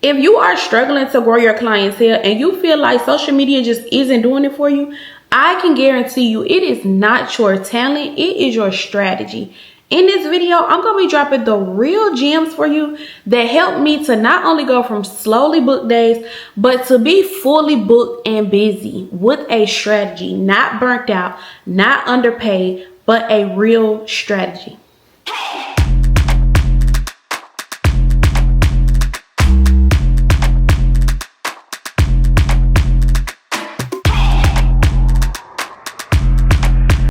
If you are struggling to grow your clientele and you feel like social media just isn't doing it for you, I can guarantee you it is not your talent, it is your strategy. In this video, I'm going to be dropping the real gems for you that help me to not only go from slowly booked days, but to be fully booked and busy with a strategy, not burnt out, not underpaid, but a real strategy.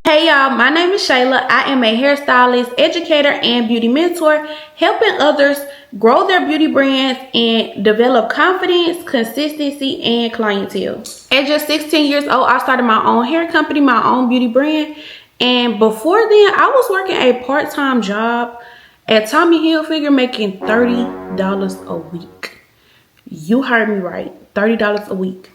Hey y'all, my name is Shayla. I am a hairstylist, educator, and beauty mentor, helping others grow their beauty brands and develop confidence, consistency, and clientele. At just 16 years old, I started my own hair company, my own beauty brand. And before then, I was working a part-time job at Tommy Hilfiger making $30 a week. You heard me right, $30 a week.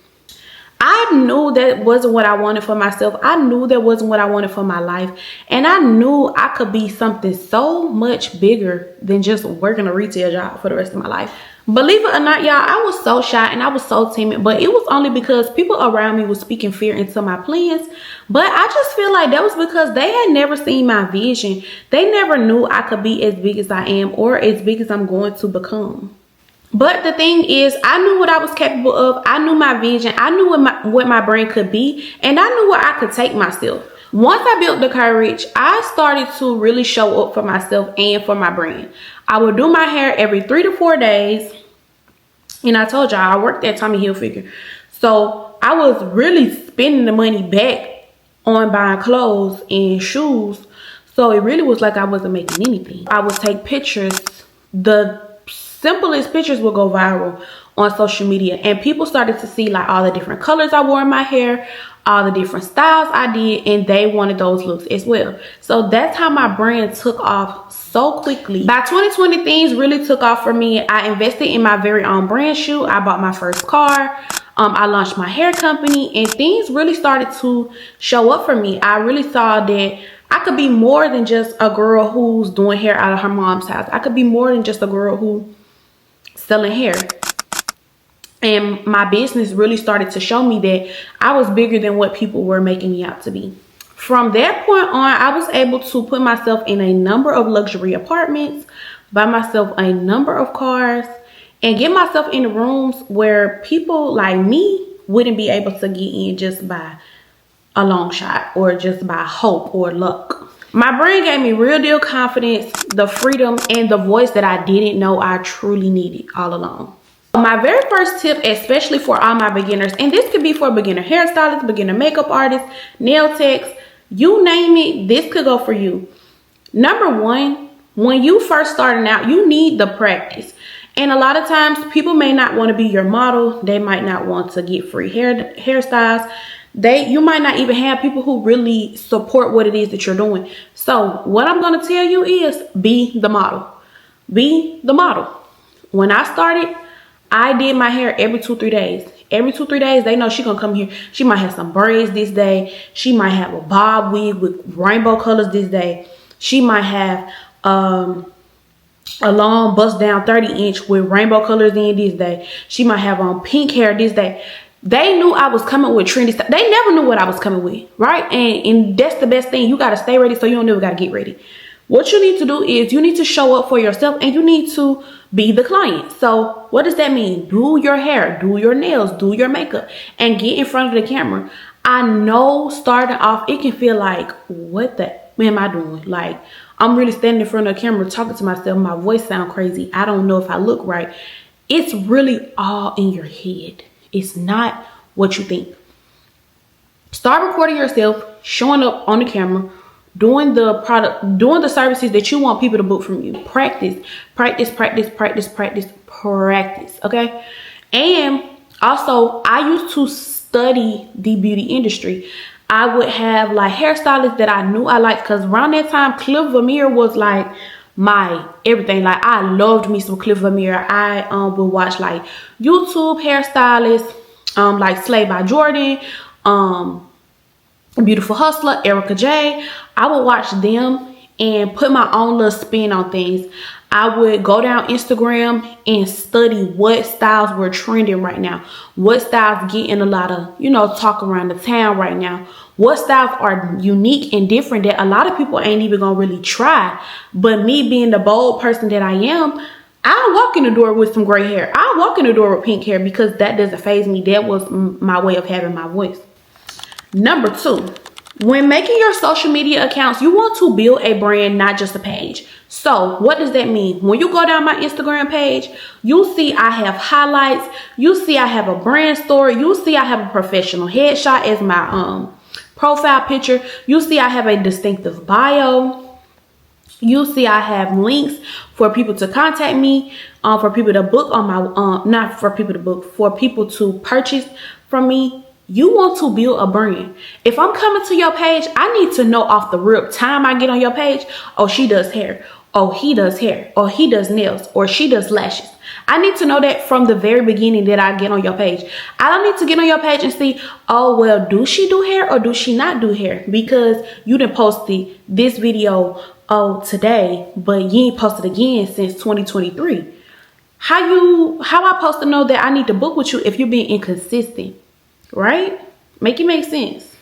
I knew that wasn't what I wanted for myself. I knew that wasn't what I wanted for my life. And I knew I could be something so much bigger than just working a retail job for the rest of my life. Believe it or not, y'all, I was so shy and I was so timid, but it was only because people around me were speaking fear into my plans. But I just feel like that was because they had never seen my vision. They never knew I could be as big as I am or as big as I'm going to become. But the thing is, I knew what I was capable of. I knew my vision. I knew what my brand could be. And I knew where I could take myself. Once I built the courage, I started to really show up for myself and for my brand. I would do my hair every 3 to 4 days. And I told y'all, I worked at Tommy Hilfiger. So I was really spending the money back on buying clothes and shoes. So it really was like I wasn't making anything. I would take pictures. The simplest pictures will go viral on social media, and people started to see like all the different colors I wore in my hair, all the different styles I did, and they wanted those looks as well. So that's how my brand took off so quickly. By 2020, things really took off for me. I invested in my very own brand shoe. I bought my first car. I launched my hair company, and things really started to show up for me. I really saw that I could be more than just a girl who's doing hair out of her mom's house. I could be more than just a girl who selling hair. And my business really started to show me that I was bigger than what people were making me out to be. From that point on, I was able to put myself in a number of luxury apartments, buy myself a number of cars, and get myself in rooms where people like me wouldn't be able to get in just by a long shot or just by hope or luck. My brand gave me real deal confidence, the freedom, and the voice that I didn't know I truly needed all along. My very first tip, especially for all my beginners, and this could be for beginner hairstylists, beginner makeup artists, nail techs, you name it, this could go for you. Number one, when you first starting out, you need the practice. And a lot of times people may not want to be your model. They might not want to get free hairstyles. You might not even have people who really support what it is that you're doing. So what I'm going to tell you is be the model. Be the model. When I started, I did my hair every 2-3 days. Every 2-3 days, they know she's going to come here. She might have some braids this day. She might have a bob wig with rainbow colors this day. She might have a long bust down 30-inch with rainbow colors in this day. She might have on pink hair this day. They knew I was coming with trendy stuff. They never knew what I was coming with, right? And that's the best thing. You got to stay ready so you don't never got to get ready. What you need to do is you need to show up for yourself and you need to be the client. So what does that mean? Do your hair, do your nails, do your makeup, and get in front of the camera. I know starting off, it can feel like, what the am I doing? Like, I'm really standing in front of the camera talking to myself. My voice sounds crazy. I don't know if I look right. It's really all in your head. It's not what you think. Start recording yourself, showing up on the camera, doing the services that you want people to book from you. Practice, practice, practice, practice, practice, practice. Okay. And also, I used to study the beauty industry. I would have like hairstylists that I knew I liked, because around that time, Cliff Vermeer was like my everything. Like, I loved me some Cliff Vermeer. I would watch like YouTube hairstylists, like Slay by Jordan, Beautiful Hustler, Erica J. I would watch them and put my own little spin on things. I would go down Instagram and study what styles were trending right now. What styles getting a lot of, talk around the town right now. What styles are unique and different that a lot of people ain't even gonna really try. But me being the bold person that I am, I'll walk in the door with some gray hair. I'll walk in the door with pink hair because that doesn't faze me. That was my way of having my voice. Number 2, when making your social media accounts, you want to build a brand, not just a page. So what does that mean? When you go down my Instagram page, you'll see I have highlights. You'll see I have a brand story. You'll see I have a professional headshot as my profile picture. You'll see I have a distinctive bio. You'll see I have links for people to contact me, for people to book on my, not for people to book, for people to purchase from me. You want to build a brand. If I'm coming to your page, I need to know off the rip time I get on your page, oh, she does hair. Oh, he does hair. Or he does nails. Or she does lashes. I need to know that from the very beginning that I get on your page. I don't need to get on your page and see, oh, well, do she do hair or do she not do hair? Because you done posted this video, today, but you ain't posted again since 2023. How I supposed to know that I need to book with you if you're being inconsistent? Right? Make it make sense.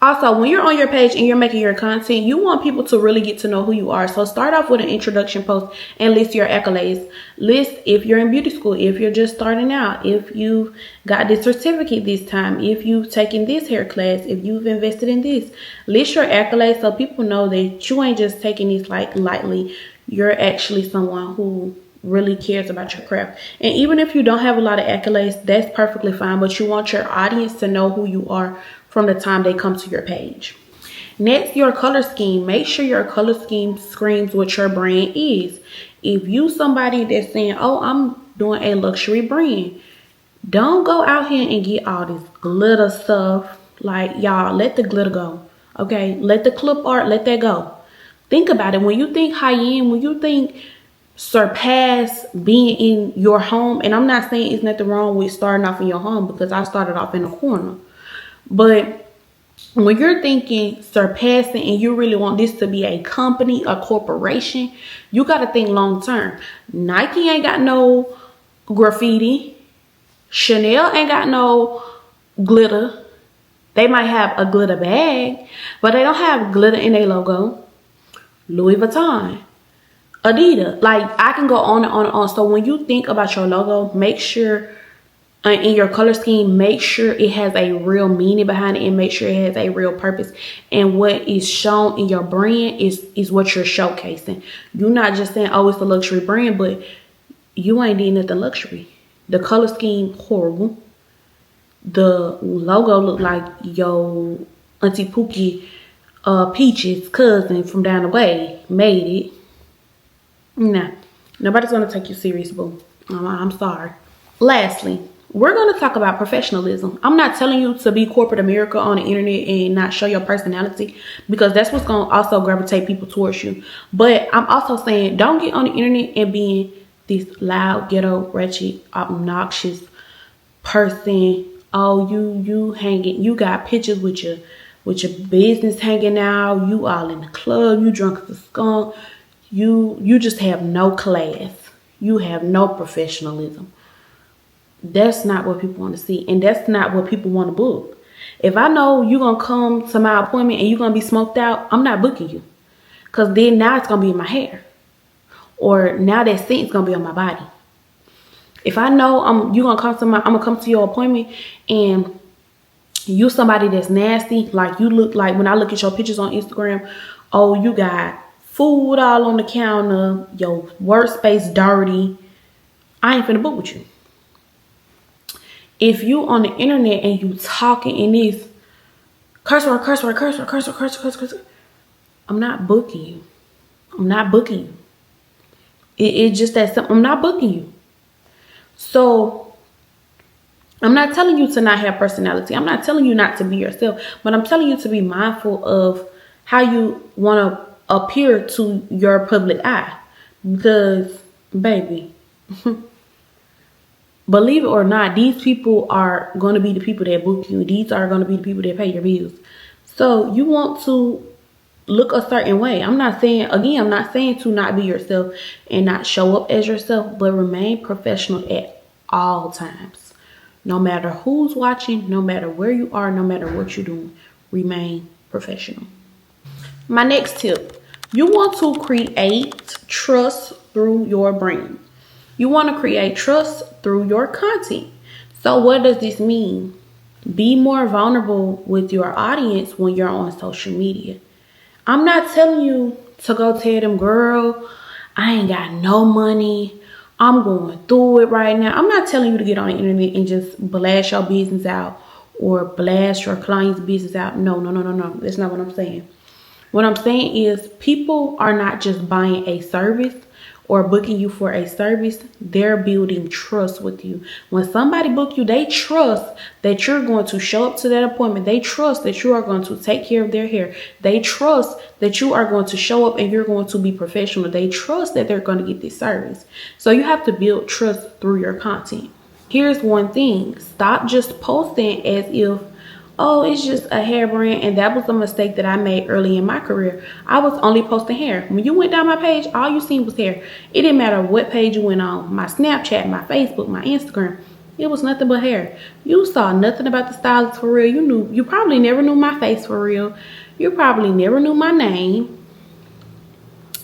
Also, when you're on your page and you're making your content, you want people to really get to know who you are. So start off with an introduction post and list your accolades. List if you're in beauty school, if you're just starting out, if you've got this certificate this time, if you've taken this hair class, if you've invested in this. List your accolades so people know that you ain't just taking these like lightly. You're actually someone who really cares about your craft. And even if you don't have a lot of accolades, that's perfectly fine, but you want your audience to know who you are from the time they come to your page. Next, your color scheme. Make sure your color scheme screams what your brand is. If you somebody that's saying, oh, I'm doing a luxury brand, don't go out here and get all this glitter stuff. Like, y'all, let the glitter go. Okay, let the clip art, let that go. Think about it. When you think high-end, when you think surpass being in your home, and I'm not saying it's nothing wrong with starting off in your home because I started off in a corner, but when you're thinking surpassing and you really want this to be a company, a corporation, you got to think long term. Nike ain't got no graffiti. Chanel ain't got no glitter. They might have a glitter bag, but they don't have glitter in their logo. Louis Vuitton, Adidas, like I can go on and on and on. So when you think about your logo, make sure in your color scheme, make sure it has a real meaning behind it and make sure it has a real purpose. And what is shown in your brand is what you're showcasing. You're not just saying, oh, it's a luxury brand, but you ain't doing nothing luxury. The color scheme, horrible. The logo look like your Auntie Pookie Peach's cousin from down the way made it. Nah, nobody's gonna take you serious, boo. I'm sorry. Lastly, we're gonna talk about professionalism. I'm not telling you to be corporate America on the internet and not show your personality, because that's what's gonna also gravitate people towards you. But I'm also saying don't get on the internet and being this loud, ghetto, wretched, obnoxious person. Oh, you hanging, you got pictures with your business hanging out, you all in the club, you drunk as a skunk. You just have no class. You have no professionalism. That's not what people want to see. And that's not what people want to book. If I know you're going to come to my appointment and you're going to be smoked out, I'm not booking you. Because then now it's going to be in my hair. Or now that scent is going to be on my body. If I know you're going to come to I'm going to come to your appointment and you somebody that's nasty, like you look like, when I look at your pictures on Instagram, oh, you got food all on the counter, your workspace dirty, I ain't finna book with you. If you on the internet and you talking in this curse word, I'm not booking you. I'm not booking you. It's just that simple. I'm not booking you. So I'm not telling you to not have personality. I'm not telling you not to be yourself, but I'm telling you to be mindful of how you want to appear to your public eye. Because, baby, believe it or not, these people are going to be the people that book you. These are going to be the people that pay your bills. So you want to look a certain way. I'm not saying to not be yourself and not show up as yourself, but remain professional at all times. No matter who's watching, no matter where you are, no matter what you're doing, remain professional. My next tip, you want to create trust through your brand. You want to create trust through your content. So what does this mean? Be more vulnerable with your audience when you're on social media. I'm not telling you to go tell them, girl, I ain't got no money. I'm going through it right now. I'm not telling you to get on the internet and just blast your business out or blast your client's business out. No. That's not what I'm saying. What I'm saying is people are not just buying a service or booking you for a service. They're building trust with you. When somebody book you, they trust that you're going to show up to that appointment. They trust that you are going to take care of their hair. They trust that you are going to show up and you're going to be professional. They trust that they're going to get this service. So you have to build trust through your content. Here's one thing. Stop just posting as if, oh, it's just a hair brand. And that was a mistake that I made early in my career. I was only posting hair. When you went down my page, all you seen was hair. It didn't matter what page you went on. My Snapchat, my Facebook, my Instagram. It was nothing but hair. You saw nothing about the stylist for real. You probably never knew my face for real. You probably never knew my name.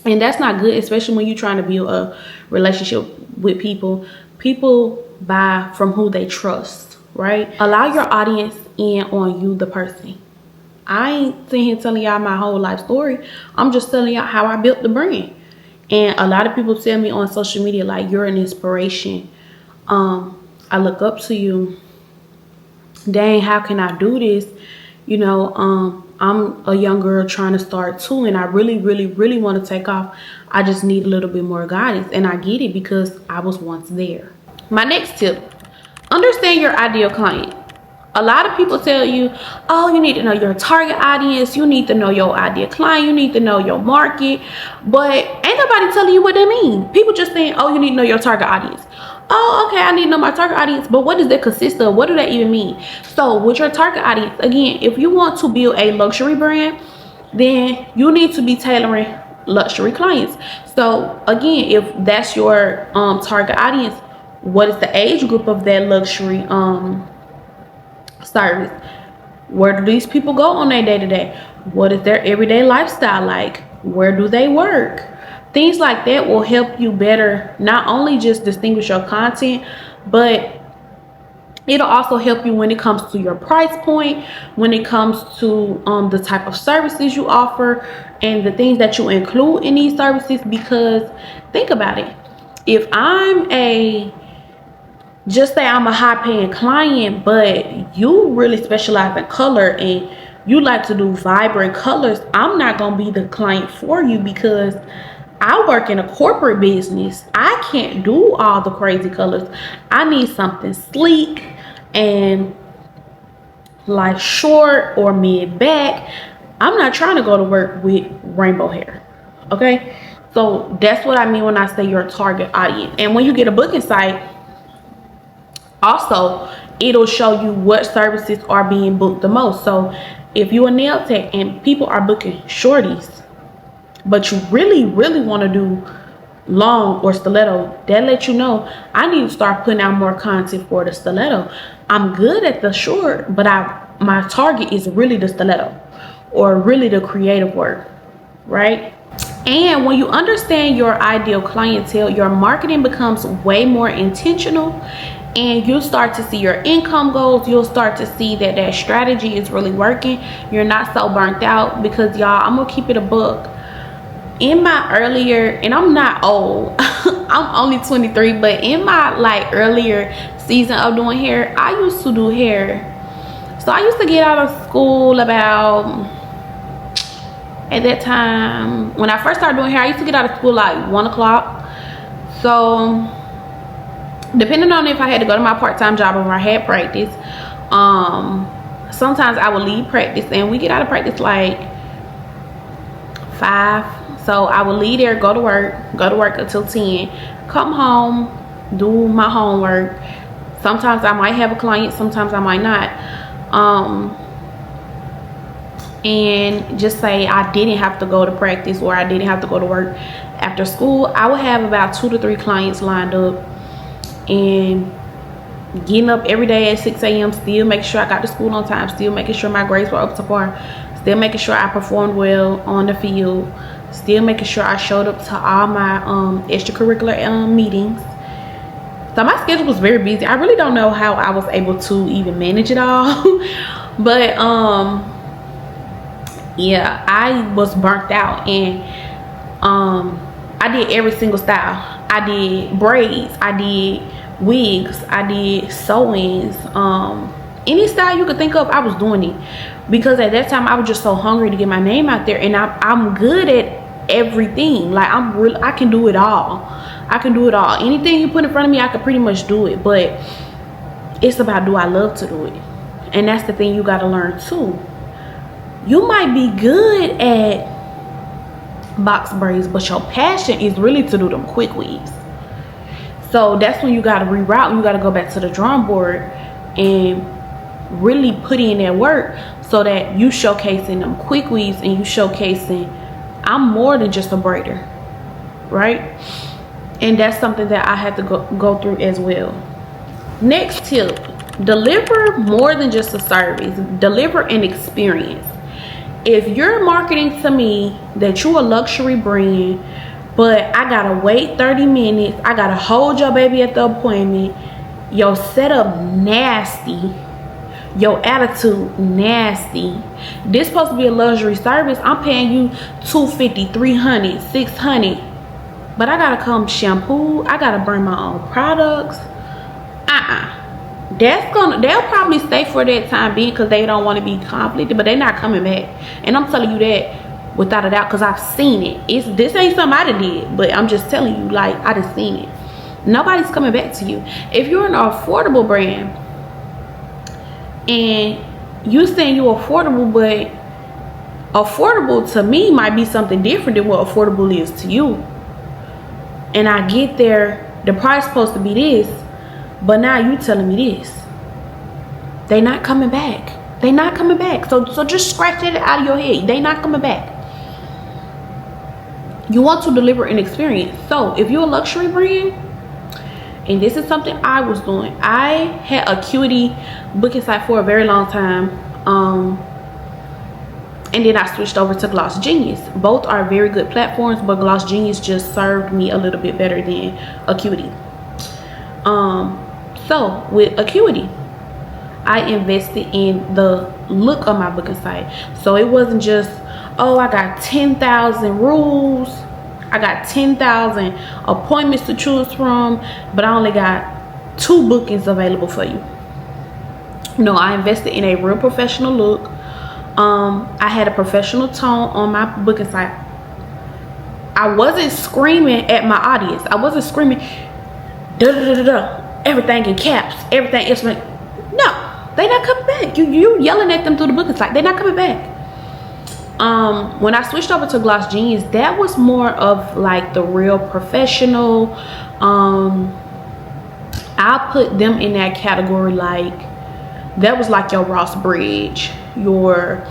And that's not good, especially when you're trying to build a relationship with people. People buy from who they trust, right? Allow your audience in on you, the person. I ain't sitting here telling y'all my whole life story. I'm just telling y'all how I built the brand. And a lot of people tell me on social media, like, you're an inspiration. I look up to you. Dang, how can I do this? I'm a young girl trying to start too, and I really want to take off. I just need a little bit more guidance, and I get it because I was once there. My next tip, understand your ideal client. A lot of people tell you, oh, you need to know your target audience, you need to know your ideal client, you need to know your market, but ain't nobody telling you what they mean. People just saying, oh, you need to know your target audience. Oh, okay, I need to know my target audience, but what does that consist of? What do that even mean? So with your target audience, again, if you want to build a luxury brand, then you need to be tailoring luxury clients. So again, if that's your target audience, what is the age group of that luxury service? Where do these people go on their day-to-day? What is their everyday lifestyle like? Where do they work? Things like that will help you better not only just distinguish your content, but it'll also help you when it comes to your price point, when it comes to the type of services you offer and the things that you include in these services. Because think about it, if just say I'm a high paying client, but you really specialize in color and you like to do vibrant colors, I'm not gonna be the client for you because I work in a corporate business. I can't do all the crazy colors. I need something sleek and like short or mid back. I'm not trying to go to work with rainbow hair. Okay, so that's what I mean when I say your target audience. And when you get a booking site, also it'll show you what services are being booked the most. So if you're a nail tech and people are booking shorties, but you really want to do long or stiletto, that lets you know I need to start putting out more content for the stiletto. I'm good at the short, but my target is really the stiletto or really the creative work, right? And when you understand your ideal clientele, your marketing becomes way more intentional, and you'll start to see your income goals. You'll start to see that strategy is really working. You're not so burnt out, because y'all, I'm gonna keep it a book. In my earlier, and I'm not old, I'm only 23, but in my earlier season of doing hair, I used to do hair. So I used to get out of school about, at that time, when I first started doing hair, I used to get out of school like 1 o'clock. So depending on if I had to go to my part-time job or I had practice, sometimes I would leave practice, and we get out of practice like 5. So I would leave there, go to work until 10, come home, do my homework. Sometimes I might have a client, sometimes I might not. and just say I didn't have to go to practice or I didn't have to go to work after school, I would have about 2 to 3 clients lined up, and getting up every day at 6 a.m. still making sure I got to school on time, still making sure my grades were up to par, still making sure I performed well on the field, still making sure I showed up to all my extracurricular meetings. So my schedule was very busy. I really don't know how I was able to even manage it all. But yeah, I was burnt out, and I did every single style. I did braids, I did wigs, I did sew-ins, any style you could think of, I was doing it, because at that time I was just so hungry to get my name out there. And I'm good at everything. Like, I can do it all. I can do it all. Anything you put in front of me, I could pretty much do it. But it's about, do I love to do it? And that's the thing you got to learn too. You might be good at box braids, but your passion is really to do them quick weaves. So that's when you got to reroute. You got to go back to the drawing board and really put in that work, so that you showcasing them quick weaves, and you showcasing, I'm more than just a braider, right? And that's something that I had to go through as well. Next tip, deliver more than just a service. Deliver an experience. If you're marketing to me that you're a luxury brand, but I gotta wait 30 minutes, I gotta hold your baby at the appointment, your setup nasty, your attitude nasty, this supposed to be a luxury service, I'm paying you $250, $300, $600, but I gotta come shampoo, I gotta bring my own products. They'll probably stay for that time being, because they don't want to be conflicted, but they're not coming back. And I'm telling you that without a doubt, because I've seen it. This ain't something I did, but I'm just telling you, like, I just seen it. Nobody's coming back to you. If you're an affordable brand and you saying you're affordable, but affordable to me might be something different than what affordable is to you. And I get there, the price supposed to be this, but now you telling me this. They not coming back. They not coming back. So just scratch it out of your head. They not coming back. You want to deliver an experience. So if you're a luxury brand, and this is something I was doing, I had Acuity booking site for a very long time, and then I switched over to Gloss Genius. Both are very good platforms, but Gloss Genius just served me a little bit better than Acuity. So with Acuity, I invested in the look of my booking site. So it wasn't just, oh, I got 10,000 rules, I got 10,000 appointments to choose from, but I only got 2 bookings available for you. No, I invested in a real professional look. I had a professional tone on my booking site. I wasn't screaming at my audience. I wasn't screaming, da da da da da, everything in caps, everything is. No, they not coming back. You yelling at them through the booking site. They're not coming back. When I switched over to Gloss Genius, that was more of like the real professional. I put them in that category, like that was like your Ross Bridge, your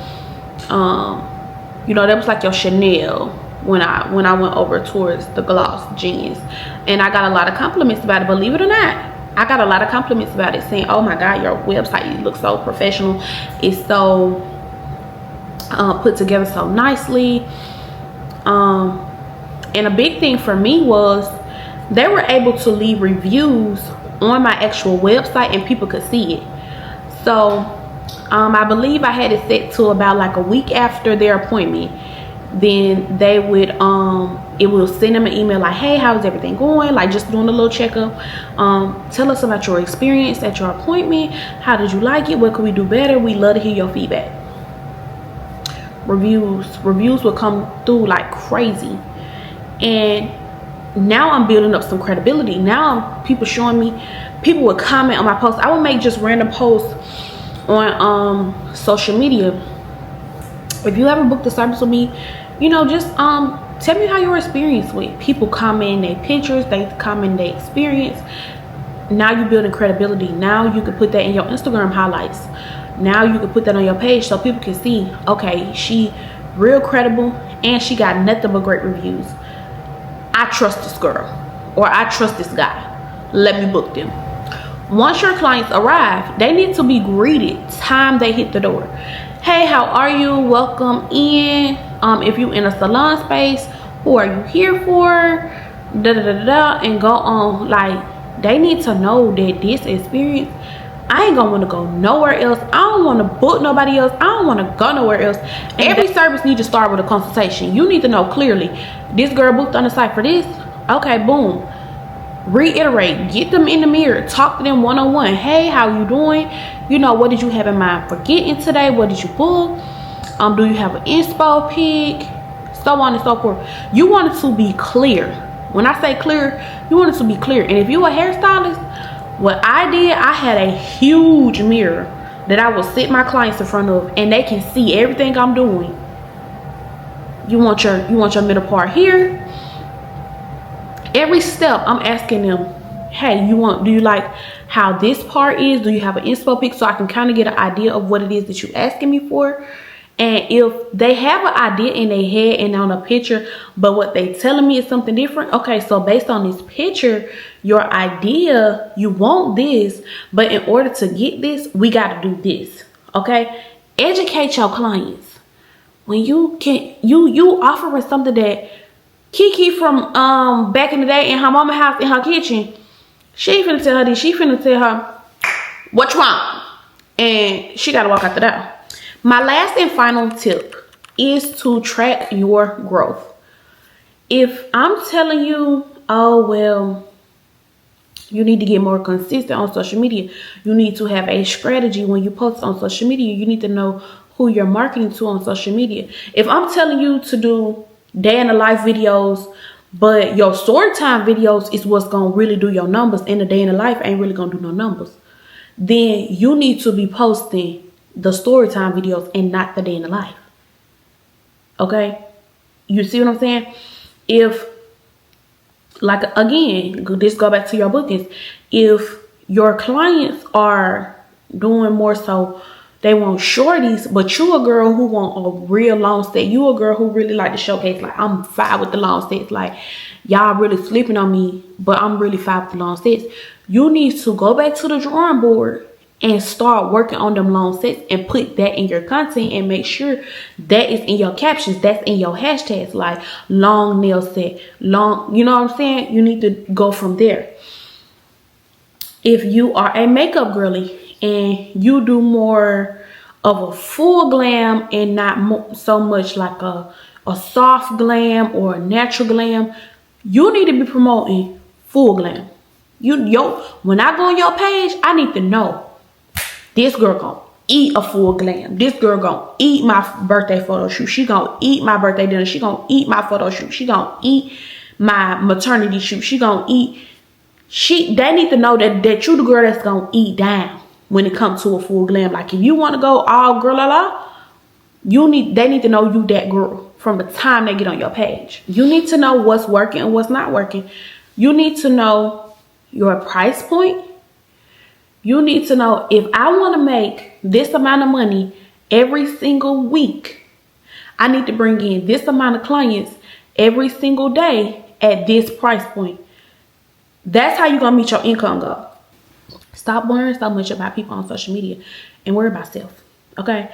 you know, that was like your Chanel when I went over towards the Gloss Genius. And I got a lot of compliments about it, believe it or not. I got a lot of compliments about it, saying, oh my god, your website looks so professional, it's so put together so nicely. And a big thing for me was they were able to leave reviews on my actual website and people could see it. So I believe I had it set to about like a week after their appointment, then they would it will send them an email like, hey, how's everything going, like just doing a little checkup, tell us about your experience at your appointment, how did you like it, what could we do better, we love to hear your feedback. Reviews would come through like crazy. And now I'm building up some credibility. Now people showing me, people would comment on my posts. I would make just random posts on social media. If you ever booked a service with me, you know, just tell me how your experience went. People comment their pictures, they comment their experience. Now you're building credibility. Now you can put that in your Instagram highlights. Now you can put that on your page so people can see, okay, she real credible and she got nothing but great reviews. I trust this girl, or I trust this guy. Let me book them. Once your clients arrive, they need to be greeted time they hit the door. Hey, how are you? Welcome in. If you in a salon space, who are you here for? Da da da da, and go on. Like, they need to know that this experience, I ain't gonna want to go nowhere else. I don't want to book nobody else. I don't want to go nowhere else. Every service needs to start with a consultation. You need to know clearly, this girl booked on the site for this. Okay, boom. Reiterate, get them in the mirror, talk to them one-on-one. Hey, how you doing? You know, what did you have in mind for getting today? What did you book? Do you have an inspo pic? So on and so forth. You want it to be clear. When I say clear, you want it to be clear. And if you're a hairstylist, what I did, I had a huge mirror that I would sit my clients in front of, and they can see everything I'm doing. You want your middle part here. Every step I'm asking them, hey, do you like how this part is? Do you have an inspo pic so I can kind of get an idea of what it is that you're asking me for? And if they have an idea in their head and on a picture, but what they telling me is something different, okay, so based on this picture, your idea, you want this, but in order to get this, we got to do this, okay? Educate your clients. When you offering something that Kiki from back in the day in her mama's house in her kitchen, she finna tell her this, she finna tell her what you want, and she gotta walk out the door. My last and final tip is to track your growth. If I'm telling you, oh well, you need to get more consistent on social media, you need to have a strategy when you post on social media, you need to know who you're marketing to on social media. If I'm telling you to do day in the life videos, but your story time videos is what's gonna really do your numbers, and the day in the life ain't really gonna do no numbers, then you need to be posting the story time videos and not the day in the life. Okay, you see what I'm saying? If, like, again, this go back to your bookings, if your clients are doing more so they want shorties, but you a girl who want a real long set, you a girl who really like to showcase, like, I'm fine with the long sets, like, y'all really sleeping on me, but I'm really fine with the long sets, you need to go back to the drawing board and start working on them long sets and put that in your content, and make sure that is in your captions, that's in your hashtags, like long nail set, long, you know what I'm saying? You need to go from there. If you are a makeup girly and you do more of a full glam and not so much like a soft glam or a natural glam, you need to be promoting full glam. When I go on your page, I need to know this girl gonna eat a full glam. This girl gonna eat my birthday photo shoot. She gonna eat my birthday dinner. She gonna eat my photo shoot. She gonna eat my maternity shoot. She gonna eat. They need to know that you the girl that's gonna eat down when it comes to a full glam. Like, if you want to go all girl they need to know you that girl from the time they get on your page. You need to know what's working and what's not working. You need to know your price point. You need to know, if I want to make this amount of money every single week, I need to bring in this amount of clients every single day at this price point. That's how you're going to meet your income goal. Stop worrying so much about people on social media and worry about self. Okay?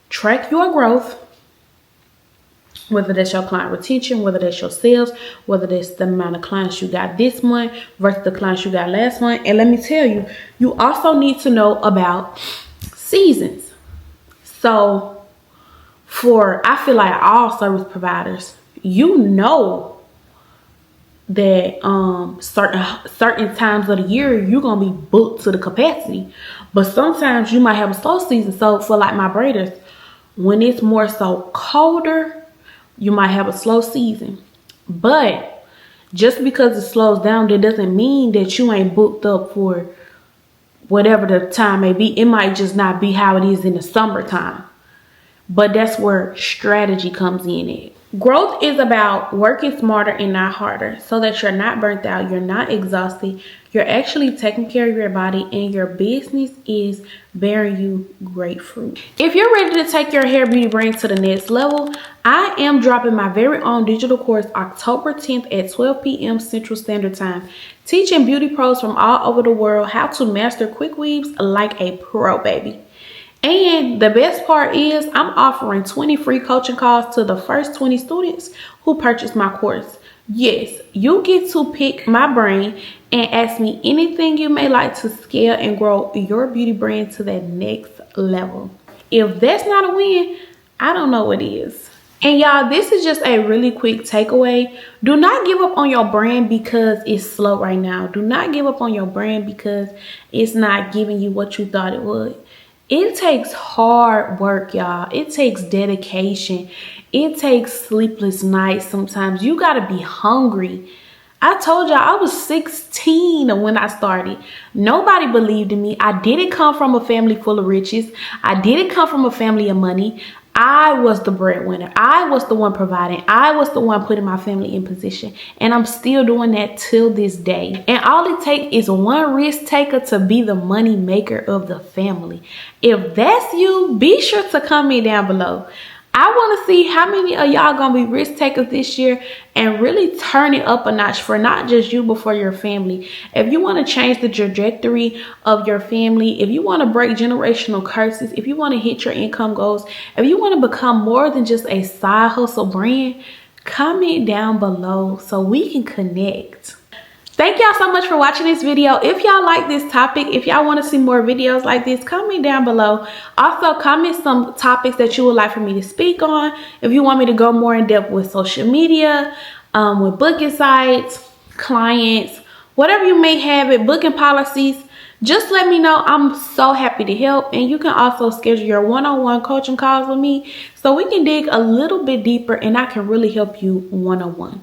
Track your growth, whether that's your client retention, whether that's your sales, whether that's the amount of clients you got this month versus the clients you got last month. And let me tell you, you also need to know about seasons. So I feel like all service providers, you know that certain times of the year you're gonna be booked to the capacity, but sometimes you might have a slow season. So for like my braiders, when it's more so colder, you might have a slow season. But just because it slows down, that doesn't mean that you ain't booked up for whatever the time may be. It might just not be how it is in the summertime. But that's where strategy comes in at. Growth is about working smarter and not harder so that you're not burnt out, you're not exhausted, you're actually taking care of your body, and your business is bearing you great fruit. If you're ready to take your hair beauty brand to the next level, I am dropping my very own digital course October 10th at 12 p.m. Central Standard Time, teaching beauty pros from all over the world how to master quick weaves like a pro, baby. And the best part is I'm offering 20 free coaching calls to the first 20 students who purchase my course. Yes, you get to pick my brain and ask me anything you may like to scale and grow your beauty brand to that next level. If that's not a win, I don't know what is. And y'all, this is just a really quick takeaway. Do not give up on your brand because it's slow right now. Do not give up on your brand because it's not giving you what you thought it would. It takes hard work, y'all. It takes dedication. It takes sleepless nights sometimes. You got to be hungry. I told y'all I was 16 when I started. Nobody believed in me. I didn't come from a family full of riches. I didn't come from a family of money. I was the breadwinner. I was the one providing. I was the one putting my family in position. And I'm still doing that till this day. And all it takes is one risk taker to be the money maker of the family. If that's you, be sure to comment down below. I want to see how many of y'all gonna be risk takers this year and really turn it up a notch for not just you, but for your family. If you want to change the trajectory of your family, if you want to break generational curses, if you want to hit your income goals, if you want to become more than just a side hustle brand, comment down below so we can connect. Thank y'all so much for watching this video. If y'all like this topic, if y'all want to see more videos like this, comment down below. Also, comment some topics that you would like for me to speak on. If you want me to go more in depth with social media, with booking sites, clients, whatever you may have it, booking policies, just let me know. I'm so happy to help. And you can also schedule your one-on-one coaching calls with me so we can dig a little bit deeper and I can really help you one-on-one.